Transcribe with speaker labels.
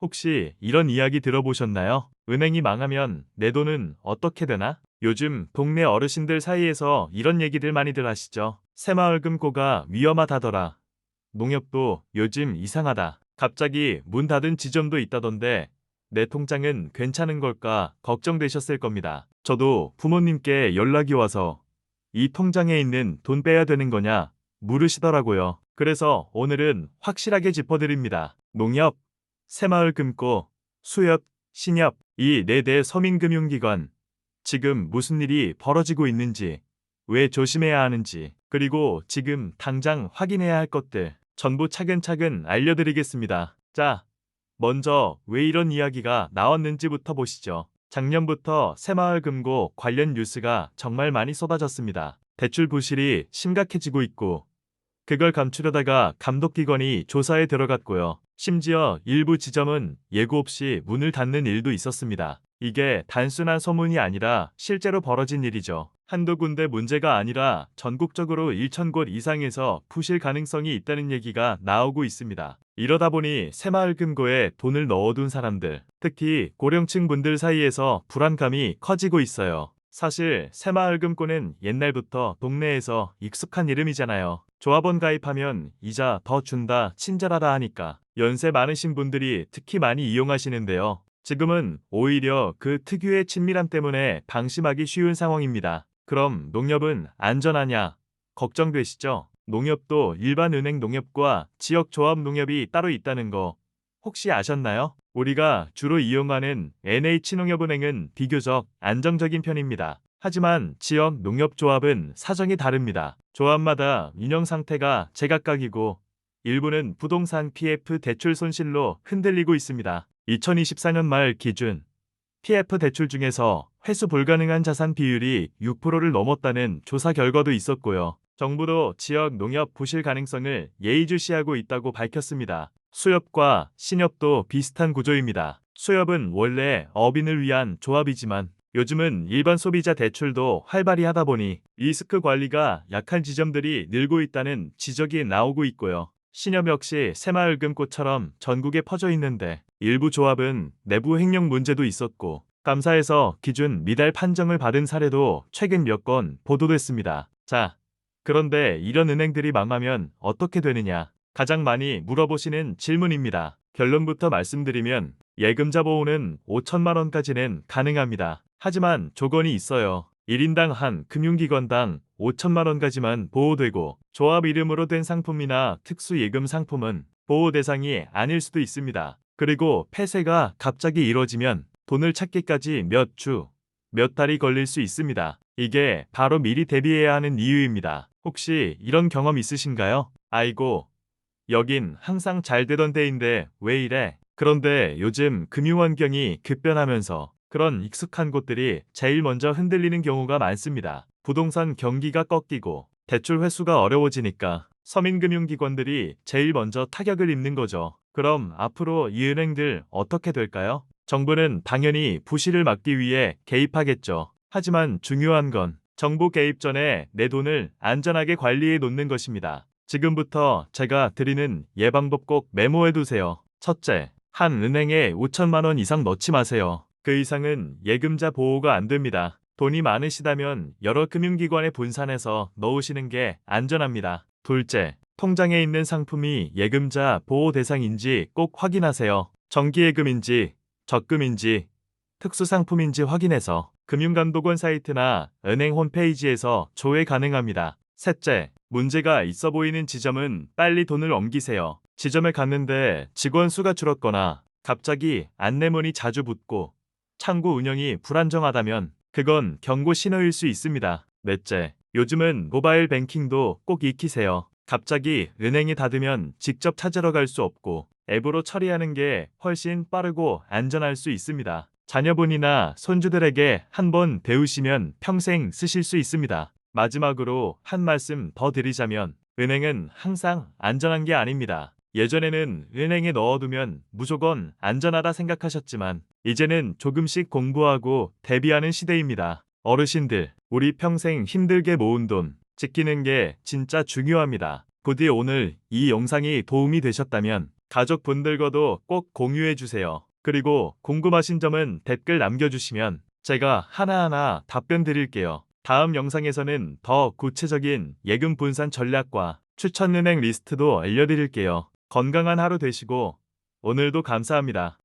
Speaker 1: 혹시 이런 이야기 들어보셨나요? 은행이 망하면 내 돈은 어떻게 되나? 요즘 동네 어르신들 사이에서 이런 얘기들 많이들 하시죠. 새마을금고가 위험하다더라. 농협도 요즘 이상하다. 갑자기 문 닫은 지점도 있다던데 내 통장은 괜찮은 걸까 걱정되셨을 겁니다. 저도 부모님께 연락이 와서 이 통장에 있는 돈 빼야 되는 거냐 물으시더라고요. 그래서 오늘은 확실하게 짚어드립니다. 농협, 새마을금고, 수협, 신협 이 4대 서민금융기관 지금 무슨 일이 벌어지고 있는지, 왜 조심해야 하는지, 그리고 지금 당장 확인해야 할 것들 전부 차근차근 알려드리겠습니다. 자, 먼저 왜 이런 이야기가 나왔는지부터 보시죠. 작년부터 새마을금고 관련 뉴스가 정말 많이 쏟아졌습니다. 대출 부실이 심각해지고 있고 그걸 감추려다가 감독기관이 조사에 들어갔고요. 심지어 일부 지점은 예고 없이 문을 닫는 일도 있었습니다. 이게 단순한 소문이 아니라 실제로 벌어진 일이죠. 한두 군데 문제가 아니라 전국적으로 1,000곳 이상에서 부실 가능성이 있다는 얘기가 나오고 있습니다. 이러다 보니 새마을금고에 돈을 넣어둔 사람들, 특히 고령층 분들 사이에서 불안감이 커지고 있어요. 사실 새마을금고는 옛날부터 동네에서 익숙한 이름이잖아요. 조합원 가입하면 이자 더 준다, 친절하다 하니까 연세 많으신 분들이 특히 많이 이용하시는데요. 지금은 오히려 그 특유의 친밀함 때문에 방심하기 쉬운 상황입니다. 그럼 농협은 안전하냐? 걱정되시죠? 농협도 일반 은행 농협과 지역 조합 농협이 따로 있다는 거 혹시 아셨나요? 우리가 주로 이용하는 NH농협은행은 비교적 안정적인 편입니다. 하지만 지역 농협조합은 사정이 다릅니다. 조합마다 운영 상태가 제각각이고 일부는 부동산 PF 대출 손실로 흔들리고 있습니다. 2024년 말 기준 PF 대출 중에서 회수 불가능한 자산 비율이 6%를 넘었다는 조사 결과도 있었고요. 정부도 지역 농협 부실 가능성을 예의주시하고 있다고 밝혔습니다. 수협과 신협도 비슷한 구조입니다. 수협은 원래 어빈을 위한 조합이지만 요즘은 일반 소비자 대출도 활발히 하다 보니 리스크 관리가 약한 지점들이 늘고 있다는 지적이 나오고 있고요. 신협 역시 새마을금고처럼 전국에 퍼져 있는데 일부 조합은 내부 횡령 문제도 있었고 감사에서 기준 미달 판정을 받은 사례도 최근 몇 건 보도됐습니다. 자, 그런데 이런 은행들이 망하면 어떻게 되느냐? 가장 많이 물어보시는 질문입니다. 결론부터 말씀드리면 예금자 보호는 5천만 원까지는 가능합니다. 하지만 조건이 있어요. 1인당 한 금융기관당 5천만 원까지만 보호되고 조합 이름으로 된 상품이나 특수예금 상품은 보호 대상이 아닐 수도 있습니다. 그리고 폐쇄가 갑자기 이뤄지면 돈을 찾기까지 몇 주, 몇 달이 걸릴 수 있습니다. 이게 바로 미리 대비해야 하는 이유입니다. 혹시 이런 경험 있으신가요? 아이고, 여긴 항상 잘 되던 데인데 왜 이래? 그런데 요즘 금융 환경이 급변하면서 그런 익숙한 곳들이 제일 먼저 흔들리는 경우가 많습니다. 부동산 경기가 꺾이고 대출 회수가 어려워지니까 서민금융기관들이 제일 먼저 타격을 입는 거죠. 그럼 앞으로 이 은행들 어떻게 될까요? 정부는 당연히 부실을 막기 위해 개입하겠죠. 하지만 중요한 건 정부 개입 전에 내 돈을 안전하게 관리해 놓는 것입니다. 지금부터 제가 드리는 예방법 꼭 메모해 두세요. 첫째, 한 은행에 5천만 원 이상 넣지 마세요. 그 이상은 예금자 보호가 안 됩니다. 돈이 많으시다면 여러 금융기관에 분산해서 넣으시는 게 안전합니다. 둘째, 통장에 있는 상품이 예금자 보호 대상인지 꼭 확인하세요. 정기예금인지, 적금인지, 특수상품인지 확인해서 금융감독원 사이트나 은행 홈페이지에서 조회 가능합니다. 셋째, 문제가 있어 보이는 지점은 빨리 돈을 옮기세요. 지점에 갔는데 직원 수가 줄었거나 갑자기 안내문이 자주 붙고 창구 운영이 불안정하다면 그건 경고 신호일 수 있습니다. 넷째, 요즘은 모바일 뱅킹도 꼭 익히세요. 갑자기 은행이 닫으면 직접 찾으러 갈 수 없고 앱으로 처리하는 게 훨씬 빠르고 안전할 수 있습니다. 자녀분이나 손주들에게 한번 배우시면 평생 쓰실 수 있습니다. 마지막으로 한 말씀 더 드리자면 은행은 항상 안전한 게 아닙니다. 예전에는 은행에 넣어두면 무조건 안전하다 생각하셨지만 이제는 조금씩 공부하고 대비하는 시대입니다. 어르신들, 우리 평생 힘들게 모은 돈 지키는 게 진짜 중요합니다. 부디 오늘 이 영상이 도움이 되셨다면 가족분들과도 꼭 공유해 주세요. 그리고 궁금하신 점은 댓글 남겨주시면 제가 하나하나 답변 드릴게요. 다음 영상에서는 더 구체적인 예금 분산 전략과 추천 은행 리스트도 알려드릴게요. 건강한 하루 되시고 오늘도 감사합니다.